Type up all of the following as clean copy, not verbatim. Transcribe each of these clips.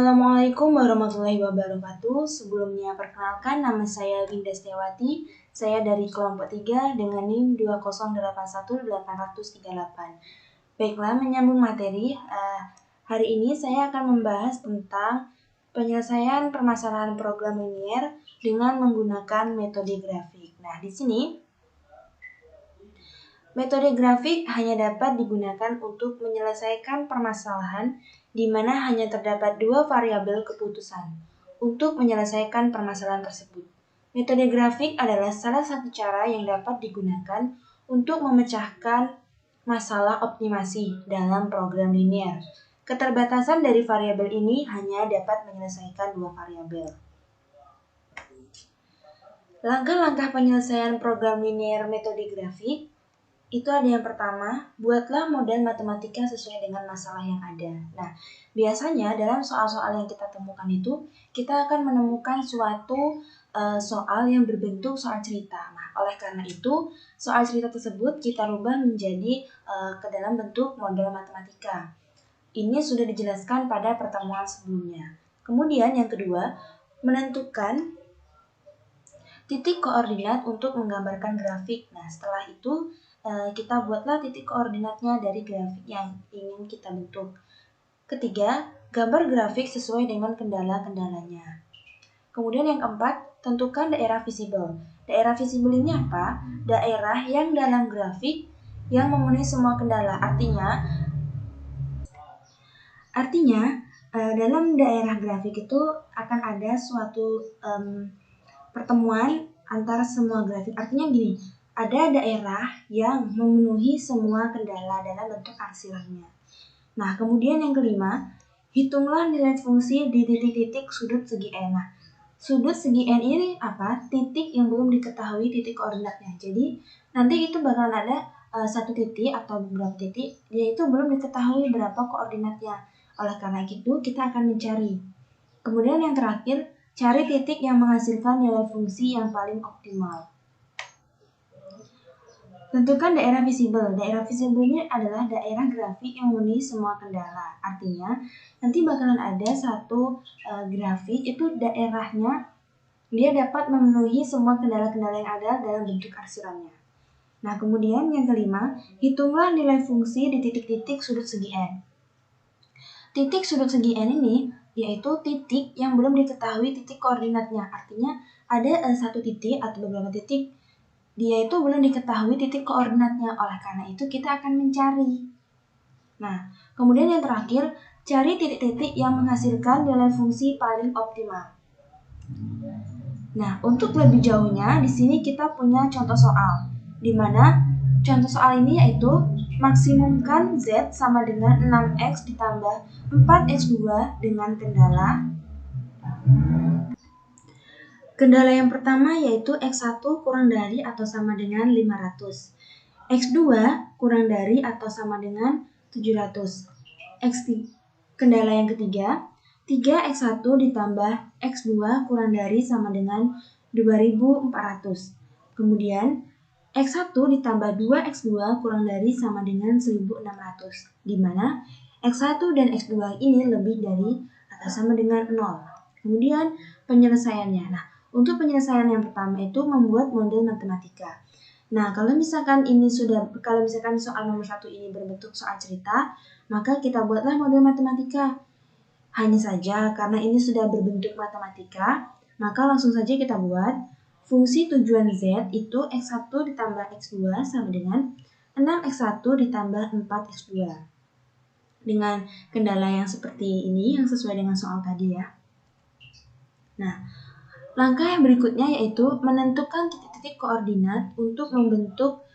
Assalamualaikum warahmatullahi wabarakatuh. Sebelumnya perkenalkan, nama saya Winda Setiawati. Saya dari kelompok 3 dengan NIM 2081838. Baiklah, menyambung materi. Hari ini saya akan membahas tentang penyelesaian permasalahan program linier dengan menggunakan metode grafik. Nah, di sini metode grafik hanya dapat digunakan untuk menyelesaikan permasalahan di mana hanya terdapat dua variabel keputusan untuk menyelesaikan permasalahan tersebut. Metode grafik adalah salah satu cara yang dapat digunakan untuk memecahkan masalah optimasi dalam program linier. Keterbatasan dari variabel ini hanya dapat menyelesaikan dua variabel. Langkah-langkah penyelesaian program linier metode grafik itu ada yang pertama, buatlah model matematika sesuai dengan masalah yang ada. Nah, biasanya dalam soal-soal yang kita temukan itu, kita akan menemukan suatu soal yang berbentuk soal cerita. Nah, oleh karena itu, soal cerita tersebut kita rubah menjadi ke dalam bentuk model matematika. Ini sudah dijelaskan pada pertemuan sebelumnya. Kemudian yang kedua, menentukan titik koordinat untuk menggambarkan grafik. Nah, setelah itu kita buatlah titik koordinatnya dari grafik yang ingin kita bentuk. Ketiga, gambar grafik sesuai dengan kendala-kendalanya. Kemudian yang keempat, tentukan daerah visible. Daerah visible ini apa? Daerah yang dalam grafik yang memenuhi semua kendala. Artinya dalam daerah grafik itu akan ada suatu pertemuan antara semua grafik. Artinya gini, ada daerah yang memenuhi semua kendala dalam bentuk arsirannya. Nah, kemudian yang kelima, hitunglah nilai fungsi di titik-titik sudut segi N. Nah, sudut segi N ini apa? Titik yang belum diketahui titik koordinatnya. Jadi, nanti itu bakalan ada satu titik atau beberapa titik, yaitu belum diketahui berapa koordinatnya. Oleh karena itu, kita akan mencari. Kemudian yang terakhir, cari titik yang menghasilkan nilai fungsi yang paling optimal. Tentukan daerah visible. Daerah visible ini adalah daerah grafik yang memenuhi semua kendala. Artinya, nanti bakalan ada satu grafik, itu daerahnya dia dapat memenuhi semua kendala-kendala yang ada dalam bentuk arsirannya. Nah, kemudian yang kelima, hitunglah nilai fungsi di titik-titik sudut segi N. Titik sudut segi N ini yaitu titik yang belum diketahui titik koordinatnya. Artinya, ada satu titik atau beberapa titik dia itu belum diketahui titik koordinatnya. Oleh karena itu kita akan mencari. Nah, kemudian yang terakhir, cari titik-titik yang menghasilkan nilai fungsi paling optimal. Nah, untuk lebih jauhnya di sini kita punya contoh soal, di mana contoh soal ini yaitu maksimumkan Z sama dengan 6X ditambah 4X2 dengan Kendala yang pertama yaitu X1 kurang dari atau sama dengan 500. X2 kurang dari atau sama dengan 700. Kendala yang ketiga, 3X1 ditambah X2 kurang dari sama dengan 2400. Kemudian, X1 ditambah 2X2 kurang dari sama dengan 1600. Di mana X1 dan X2 ini lebih dari atau sama dengan 0. Kemudian, penyelesaiannya. Nah, untuk penyelesaian yang pertama itu membuat model matematika. Nah, kalau misalkan soal nomor 1 ini berbentuk soal cerita, maka kita buatlah model matematika. Hanya saja karena ini sudah berbentuk matematika, maka langsung saja kita buat fungsi tujuan Z itu X1 ditambah X2 sama dengan 6X1 ditambah 4X2. Dengan kendala yang seperti ini yang sesuai dengan soal tadi ya. Nah, langkah yang berikutnya yaitu menentukan titik-titik koordinat untuk membentuk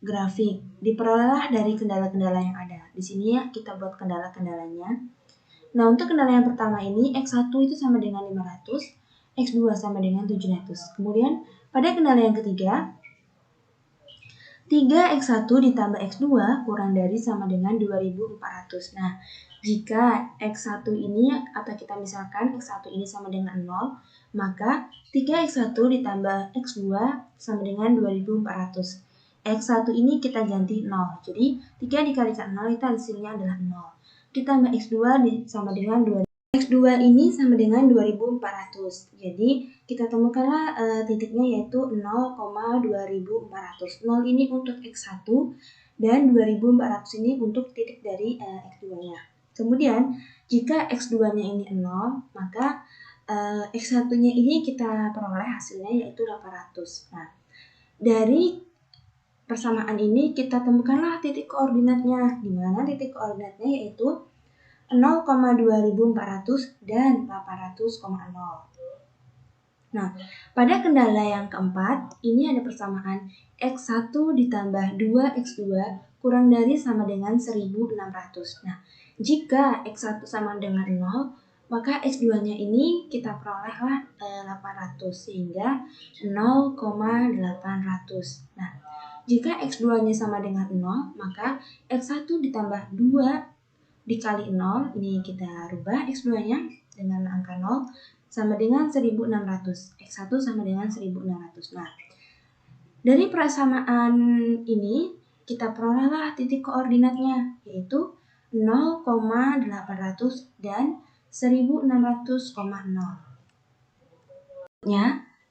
grafik. Diperolehlah dari kendala-kendala yang ada. Di sini ya kita buat kendala-kendalanya. Nah, untuk kendala yang pertama ini X1 itu sama dengan 500, X2 sama dengan 700. Kemudian pada kendala yang ketiga, 3X1 ditambah X2 kurang dari sama dengan 2400. Nah, jika X1 ini atau kita misalkan X1 ini sama dengan 0, maka 3X1 ditambah X2 sama dengan 2400. X1 ini kita ganti 0. Jadi 3 dikalikan 0 itu hasilnya adalah 0. Ditambah X2 sama dengan 2400. X2 ini sama dengan 2400. Jadi kita temukanlah titiknya yaitu 0,2400. 0 ini untuk X1 dan 2400 ini untuk titik dari X2-nya. Kemudian jika X2-nya ini 0, maka X1-nya ini kita peroleh hasilnya yaitu 800. Nah, dari persamaan ini kita temukanlah titik koordinatnya, di mana titik koordinatnya yaitu 0,2400 dan 800,0. Nah, pada kendala yang keempat, ini ada persamaan X1 ditambah 2X2 kurang dari sama dengan 1600. Nah, jika X1 sama dengan 0, maka X2-nya ini kita perolehlah 800, sehingga 0,800. Nah, jika X2-nya sama dengan 0, maka X1 ditambah 2 dikali 0, ini kita rubah X2-nya dengan angka 0, sama dengan 1600. X1 sama dengan 1600. Nah, dari persamaan ini, kita perolehlah titik koordinatnya, yaitu 0,800 dan 1600,0.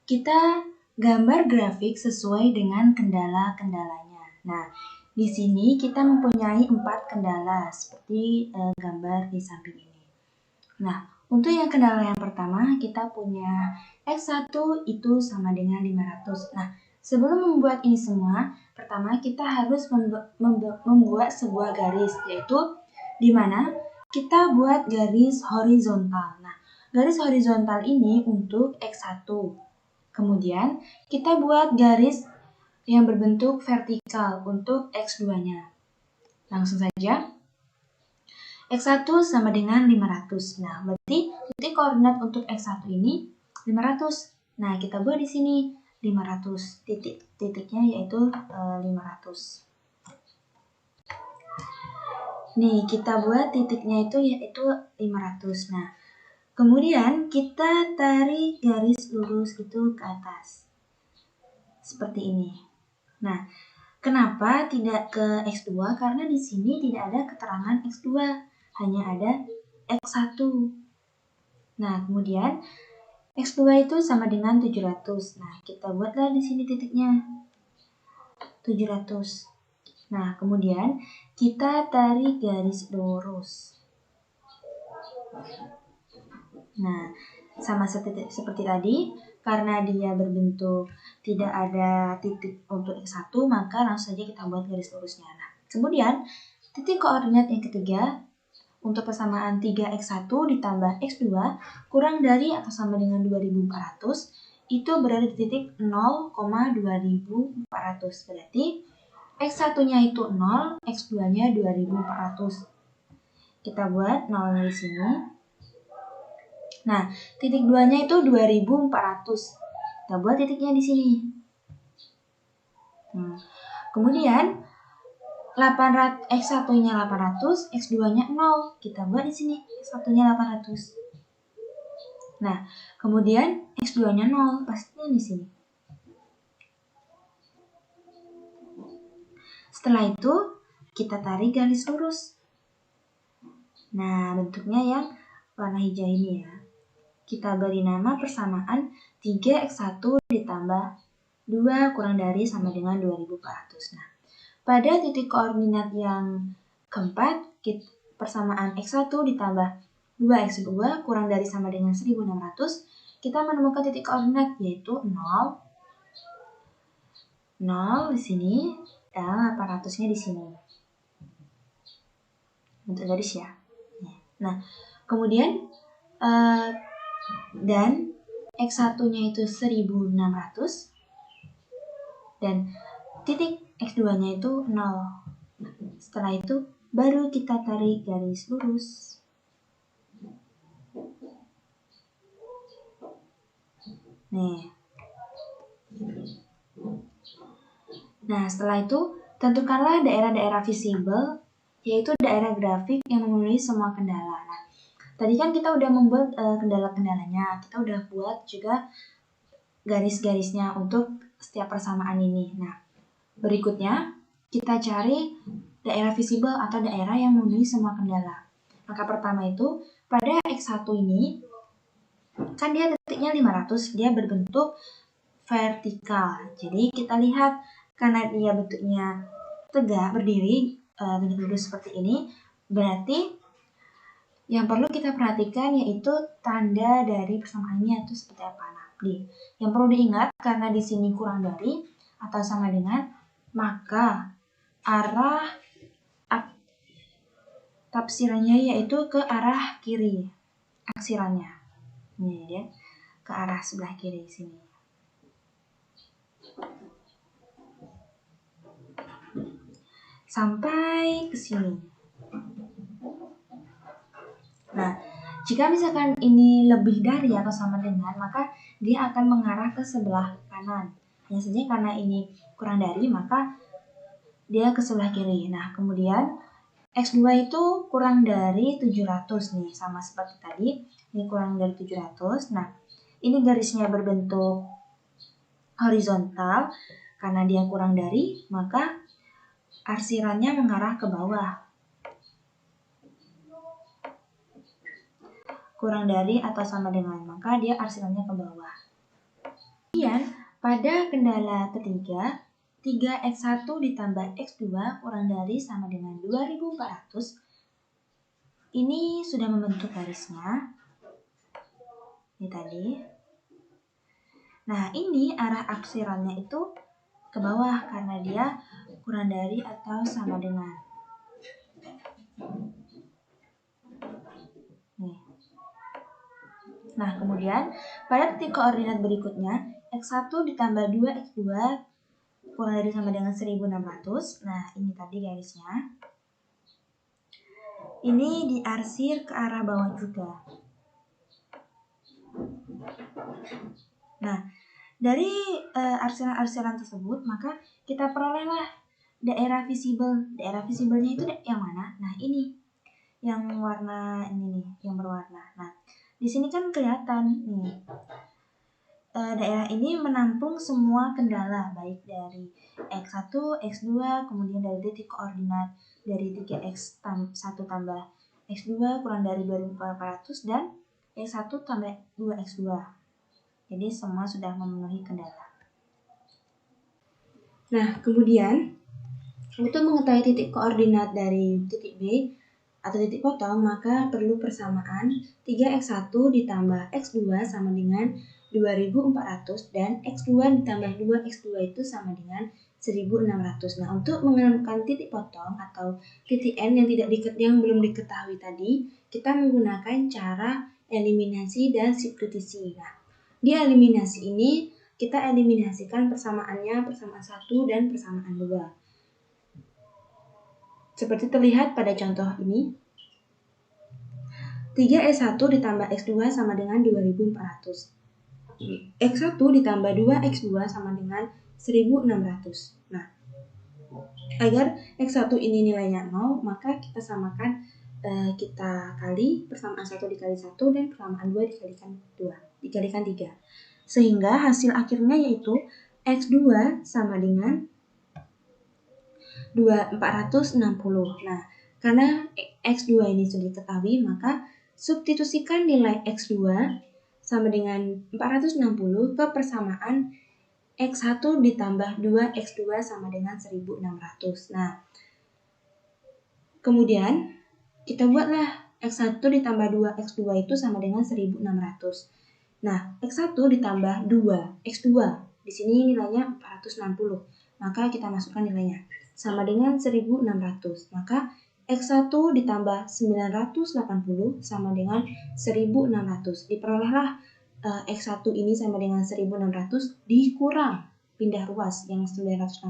Kita gambar grafik sesuai dengan kendala-kendalanya. Nah, di sini kita mempunyai 4 kendala seperti gambar di samping ini. Nah, untuk yang kendala yang pertama kita punya X1 itu sama dengan 500. Nah, sebelum membuat ini semua, pertama kita harus membuat sebuah garis, yaitu di mana kita buat garis horizontal. Nah, garis horizontal ini untuk X1. Kemudian kita buat garis yang berbentuk vertikal untuk X2-nya. Langsung saja. X1 sama dengan 500. Nah, berarti titik koordinat untuk X1 ini 500. Nah, kita buat di sini 500. Titiknya yaitu 500. Nih, kita buat titiknya itu yaitu 500. Nah, kemudian kita tarik garis lurus itu ke atas. Seperti ini. Nah, kenapa tidak ke X2? Karena di sini tidak ada keterangan X2, hanya ada X1. Nah, kemudian X2 itu sama dengan 700. Nah, kita buatlah di sini titiknya 700. Nah, kemudian kita tarik garis lurus. Nah, sama seperti tadi, karena dia berbentuk tidak ada titik untuk X1, maka langsung saja kita buat garis lurusnya. Nah, kemudian titik koordinat yang ketiga untuk persamaan 3X1 ditambah X2 kurang dari atau sama dengan 2400 itu berada di titik 0,2400. Berarti X1-nya itu 0, X2-nya 2400. Kita buat 0 di sini. Nah, titik 2-nya itu 2400. Kita buat titiknya di sini. Kemudian X1-nya 800, X2-nya 0. Kita buat di sini X1-nya 800. Nah, kemudian X2-nya 0, pastinya di sini. Setelah itu, kita tarik garis lurus. Nah, bentuknya yang warna hijau ini ya. Kita beri nama persamaan 3X1 ditambah 2 kurang dari sama dengan 2400. Nah, pada titik koordinat yang keempat, persamaan X1 ditambah 2X2 kurang dari sama dengan 1600, kita menemukan titik koordinat yaitu 0, 0 di sini, dan 800-nya di sini. Untuk garis ya. Nah, kemudian dan X1-nya itu 1600 dan titik X2-nya itu 0. Setelah itu baru kita tarik garis lurus. Nih. Nah, setelah itu tentukanlah daerah-daerah visible, yaitu daerah grafik yang memenuhi semua kendala. Nah, tadi kan kita udah membuat kendala-kendalanya, kita udah buat juga garis-garisnya untuk setiap persamaan ini. Nah, berikutnya kita cari daerah visible atau daerah yang memenuhi semua kendala. Maka pertama itu pada X1 ini, kan dia titiknya 500, dia berbentuk vertikal. Jadi kita lihat, karena dia bentuknya tegak, berdiri, tegak lurus seperti ini, berarti yang perlu kita perhatikan yaitu tanda dari persamaannya itu seperti apa. Nah, yang perlu diingat, karena di sini kurang dari atau sama dengan, maka arah tafsirannya yaitu ke arah kiri, aksirannya. Ini ya, ke arah sebelah kiri sini. Sampai ke sini. Nah, jika misalkan ini lebih dari atau sama dengan, maka dia akan mengarah ke sebelah kanan. Hanya saja karena ini kurang dari, maka dia ke sebelah kiri. Nah, kemudian X2 itu kurang dari 700 nih, sama seperti tadi. Ini kurang dari 700. Nah, ini garisnya berbentuk horizontal. Karena dia kurang dari, maka arsirannya mengarah ke bawah. Kurang dari atau sama dengan, maka dia arsirannya ke bawah. Kemudian, pada kendala ketiga, 3X1 ditambah X2 kurang dari sama dengan 2400. Ini sudah membentuk garisnya. Ini tadi. Nah, ini arah arsirannya itu ke bawah karena dia kurang dari atau sama dengan. Nih. Nah, kemudian pada titik koordinat berikutnya, X1 ditambah 2X2 kurang dari sama dengan 1600. Nah, ini tadi garisnya. Ini diarsir ke arah bawah juga. Nah, dari arsiran-arsiran tersebut, maka kita perolehlah daerah visible. Daerah visiblenya itu yang mana? Nah, ini. Yang warna ini nih, yang berwarna. Nah, di sini kan kelihatan nih. Daerah ini menampung semua kendala, baik dari X1, X2, kemudian dari titik koordinat dari 3X1 tambah X2 kurang dari 2400 dan X1 tambah 2X2. Jadi semua sudah memenuhi kendala. Nah, kemudian untuk mengetahui titik koordinat dari titik B atau titik potong, maka perlu persamaan 3X1 ditambah X2 sama dengan 2400 dan X2 ditambah 2X2 itu sama dengan 1600. Nah, untuk menemukan titik potong atau titik N yang belum diketahui tadi, kita menggunakan cara eliminasi dan substitusi. Nah, di eliminasi ini kita eliminasikan persamaannya, persamaan 1 dan persamaan 2. Seperti terlihat pada contoh ini, 3X1 ditambah X2 sama dengan 2400. X1 ditambah 2X2 sama dengan 1600. Nah, agar X1 ini nilainya 0, maka kita samakan, kita kali persamaan 1 dikali 1 dan persamaan 2 dikalikan 3. Sehingga hasil akhirnya yaitu X2 sama dengan 460. Nah, karena X2 ini sudah diketahui, maka substitusikan nilai X2 sama dengan 460 ke persamaan X1 ditambah 2X2 sama dengan 1600. Nah, kemudian kita buatlah X1 ditambah 2X2 itu sama dengan 1600. Nah, X1 ditambah 2X2, di sini nilainya 460. Maka kita masukkan nilainya sama dengan 1600. Maka X1 ditambah 980 sama dengan 1600. Diperolehlah X1 ini sama dengan 1600 dikurang pindah ruas yang 980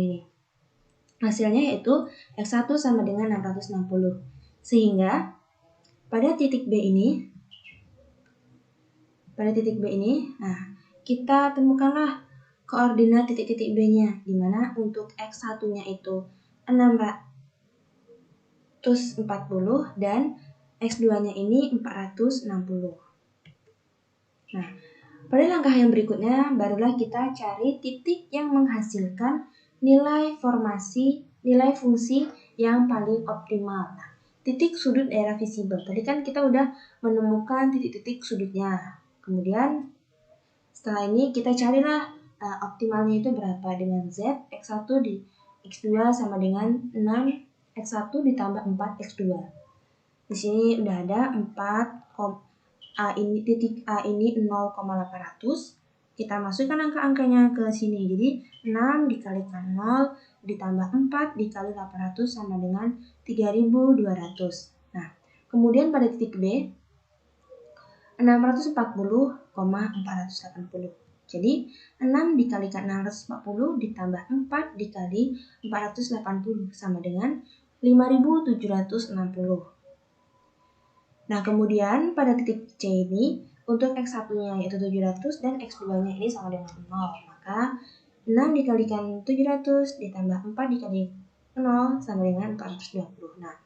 ini. Hasilnya yaitu X1 sama dengan 660. Sehingga pada titik B ini, nah, kita temukanlah koordinat titik-titik B-nya, di mana untuk X1-nya itu 640 dan X2-nya ini 460. Nah, pada langkah yang berikutnya barulah kita cari titik yang menghasilkan nilai fungsi yang paling optimal. Nah, titik sudut daerah visible. Tadi kan kita udah menemukan titik-titik sudutnya. Kemudian setelah ini kita carilah optimalnya itu berapa dengan Z X1 di X2 sama dengan 6 X1 ditambah 4 X2. Di sini udah ada 4 titik A ini 0,800. Kita masukkan angka-angkanya ke sini. Jadi 6 dikalikan 0 ditambah 4 dikali 800 sama dengan 3200. Nah, kemudian pada titik B 640,480. Jadi 6 dikalikan 640 ditambah 4 dikali 480 sama dengan 5760. Nah, kemudian pada titik C ini untuk X1-nya yaitu 700 dan X2-nya ini sama dengan 0. Maka 6 dikalikan 700 ditambah 4 dikali 0 sama dengan 420. Nah,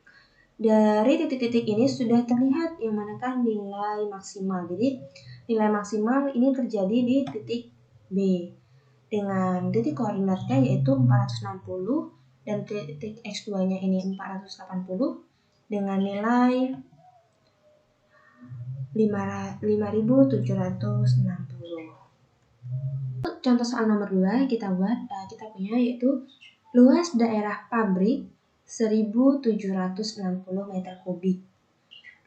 dari titik-titik ini sudah terlihat yang manakah nilai maksimal. Jadi, nilai maksimal ini terjadi di titik B. Dengan titik koordinatnya yaitu 460 dan titik X2-nya ini 480 dengan nilai 5760. Contoh soal nomor 2 kita punya yaitu luas daerah pabrik 1760 meter kubik.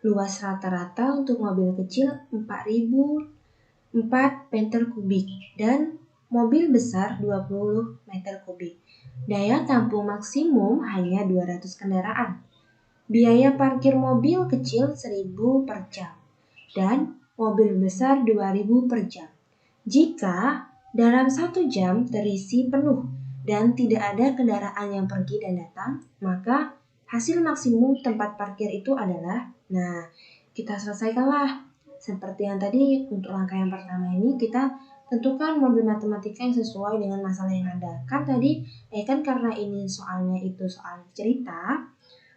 Luas rata-rata untuk mobil kecil 4004 meter kubik dan mobil besar 20 meter kubik. Daya tampung maksimum hanya 200 kendaraan. Biaya parkir mobil kecil 1000 per jam dan mobil besar 2000 per jam. Jika dalam 1 jam terisi penuh dan tidak ada kendaraan yang pergi dan datang, maka hasil maksimum tempat parkir itu adalah, nah, kita selesaikanlah. Seperti yang tadi untuk langkah yang pertama ini kita tentukan model matematika yang sesuai dengan masalah yang ada. Kan tadi, kan karena ini soalnya itu soal cerita,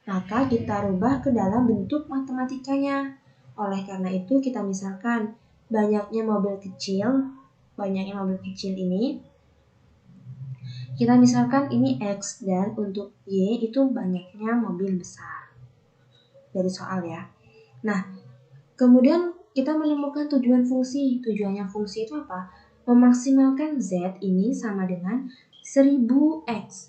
maka kita rubah ke dalam bentuk matematikanya. Oleh karena itu kita misalkan banyaknya mobil kecil ini kita misalkan ini X dan untuk Y itu banyaknya mobil besar dari soal ya. Nah, kemudian kita menemukan tujuan fungsi. Tujuannya fungsi itu apa? Memaksimalkan Z ini sama dengan 1000X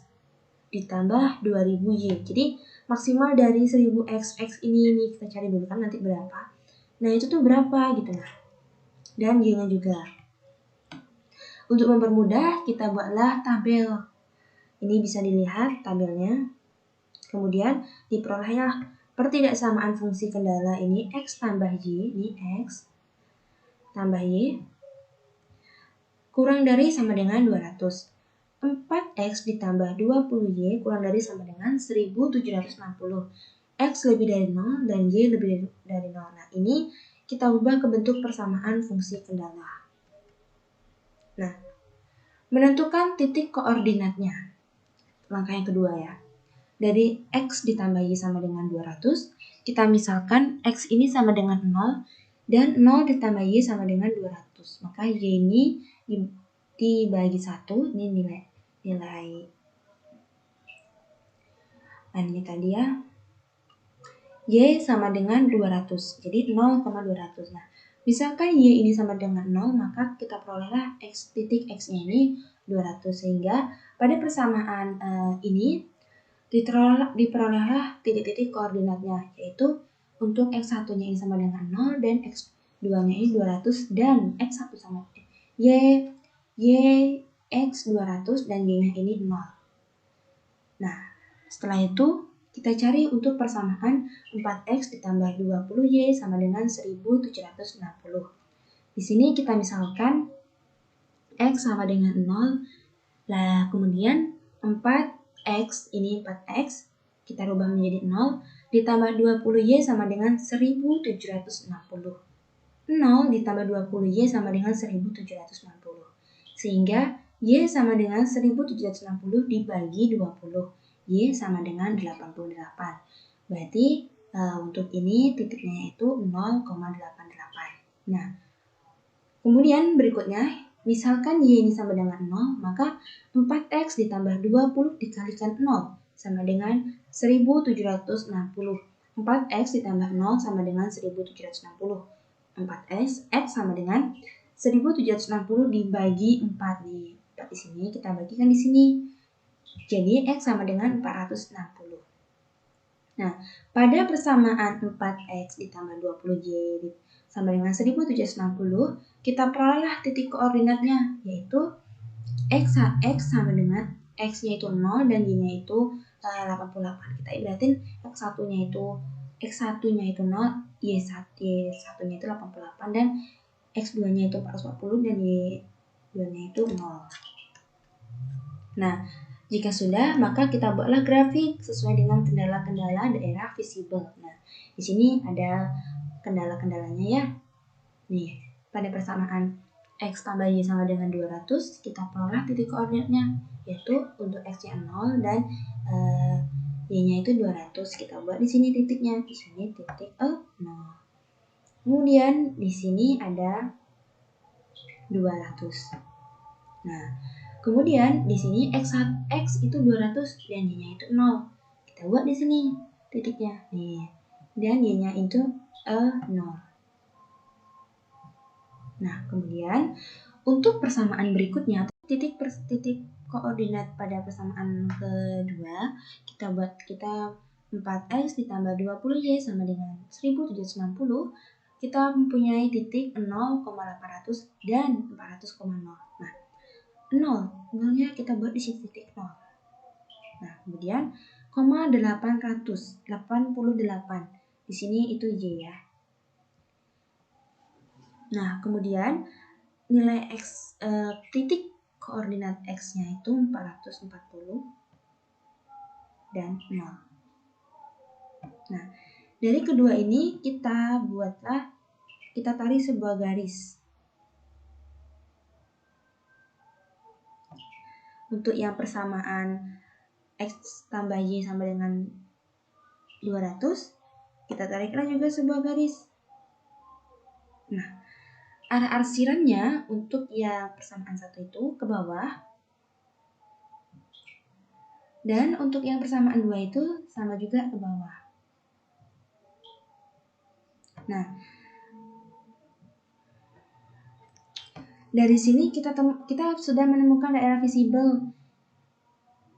ditambah 2000Y. Jadi maksimal dari 1000X ini kita cari dulu kan nanti berapa. Nah, itu tuh berapa gitu nah. Dan Y-nya juga. Untuk mempermudah, kita buatlah tabel. Ini bisa dilihat tabelnya. Kemudian diperolehlah pertidaksamaan fungsi kendala ini X tambah Y, ini X tambah Y kurang dari sama dengan 200. 4X ditambah 20Y kurang dari sama dengan 1760. X lebih dari 0 dan Y lebih dari 0. Nah, ini kita ubah ke bentuk persamaan fungsi kendala. Nah, menentukan titik koordinatnya. Langkah yang kedua ya. Dari X ditambah Y sama dengan 200, kita misalkan X ini sama dengan 0 dan 0 ditambah Y sama dengan 200. Maka Y ini dibagi 1, ini nilai ini tadi ya. Y sama dengan 200, jadi 0,200. Nah, misalkan Y ini sama dengan 0, maka kita perolehlah titik X-nya ini 200. Sehingga pada persamaan ini diperolehlah titik-titik koordinatnya, yaitu untuk X1-nya ini sama dengan 0 dan X2-nya ini 200 dan X1 sama Y X 200 dan Y-nya ini 0. Nah, setelah itu kita cari untuk persamaan 4X ditambah 20Y sama dengan 1760. Di sini kita misalkan X sama dengan 0. Lah, kemudian 4X, ini 4X, kita rubah menjadi 0, ditambah 20Y sama dengan 1760. 0 ditambah 20Y sama dengan 1760. Sehingga Y sama dengan 1760 dibagi 20. Y sama dengan 88. Berarti untuk ini titiknya itu 0,88. Nah, kemudian berikutnya, misalkan Y ini sama dengan 0, maka 4X ditambah 20 dikalikan 0 sama dengan 1760. 4x ditambah 0 sama dengan 1760. 4x sama dengan 1760 dibagi 4 nih. 4 di sini kita bagikan di sini. Jadi x sama dengan 460. Nah, pada persamaan 4x ditambah 20y sama dengan 1760, kita perolehlah titik koordinatnya, yaitu x sama dengan x-nya itu 0 dan y-nya itu 88. Kita ibaratin x1-nya itu 0, y1-nya itu 88 dan x2-nya itu 440 dan y2-nya itu 0. Nah, jika sudah, maka kita buatlah grafik sesuai dengan kendala-kendala daerah visible. Nah, di sini ada kendala-kendalanya ya. Nih, pada persamaan x tambah y sama dengan 200, kita peroleh titik koordinatnya, yaitu untuk x-nya 0 dan y-nya itu 200. Kita buat di sini titiknya, di sini titik 0. Kemudian di sini ada 200. Nah, kemudian di sini x itu 200 dan y-nya itu 0. Kita buat di sini titiknya. Nih. Dan y-nya itu 0. Nah, kemudian untuk persamaan berikutnya, titik koordinat pada persamaan kedua, kita 4x ditambah 20y sama dengan 1760. Kita mempunyai titik 0,800 dan 400,0. Nah, 0-nya kita buat di sini titik 0. Nah, kemudian 888. Di sini itu y ya. Nah, kemudian nilai x titik koordinat x-nya itu 440 dan 0. Nah, dari kedua ini kita tarik sebuah garis. Untuk yang persamaan x tambah y sama dengan 200, kita tariklah juga sebuah garis. Nah, arah arsirannya untuk yang persamaan satu itu ke bawah, dan untuk yang persamaan 2 itu sama juga ke bawah. Nah, dari sini kita sudah menemukan daerah visible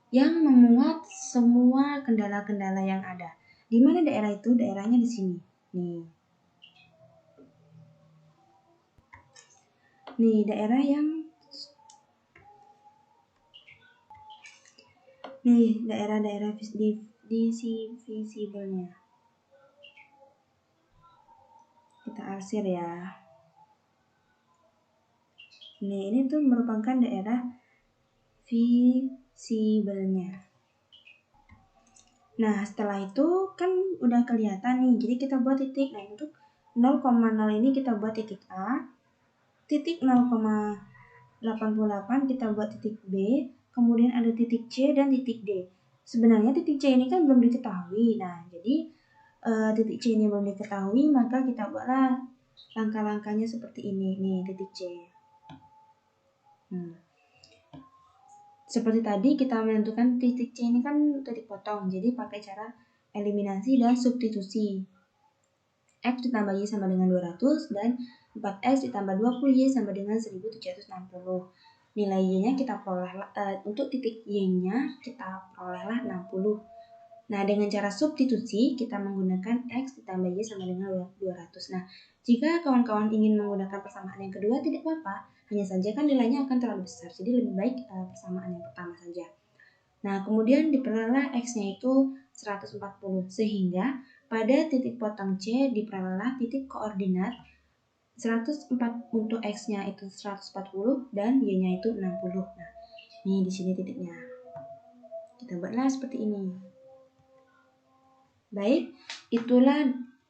yang memuat semua kendala-kendala yang ada. Di mana daerah itu? Daerahnya di sini. Nih, daerah visible-nya. Kita arsir ya. Nih, ini tuh merupakan daerah visible-nya. Nah, setelah itu kan udah kelihatan nih. Jadi kita buat titik. Nah, untuk 0,0 ini kita buat titik A. Titik 0,88 kita buat titik B. Kemudian ada titik C dan titik D. Sebenarnya titik C ini kan belum diketahui. Nah, jadi titik C ini belum diketahui, maka kita buatlah langkah-langkahnya seperti ini. Nih, titik C. Seperti tadi kita menentukan titik C ini kan titik potong. Jadi pakai cara eliminasi dan substitusi. X ditambah Y sama dengan 200 dan 4X ditambah 20Y sama dengan 1760. Nilai Y-nya kita peroleh untuk titik Y-nya kita perolehlah 60. Nah, dengan cara substitusi kita menggunakan X ditambah Y sama dengan 200. Nah, jika kawan-kawan ingin menggunakan persamaan yang kedua tidak apa-apa, hanya saja kan nilainya akan terlalu besar. Jadi lebih baik persamaan yang pertama saja. Nah, kemudian diperolehlah X-nya itu 140 sehingga pada titik potong C diperolehlah titik koordinat 104 untuk X-nya itu 140 dan Y-nya itu 60. Nah, ini di sini titiknya. Kita buatlah seperti ini. Baik, itulah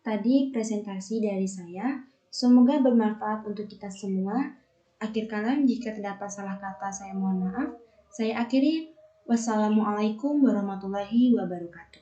tadi presentasi dari saya. Semoga bermanfaat untuk kita semua. Akhir kalam, jika terdapat salah kata saya mohon maaf. Saya akhiri. Wassalamualaikum warahmatullahi wabarakatuh.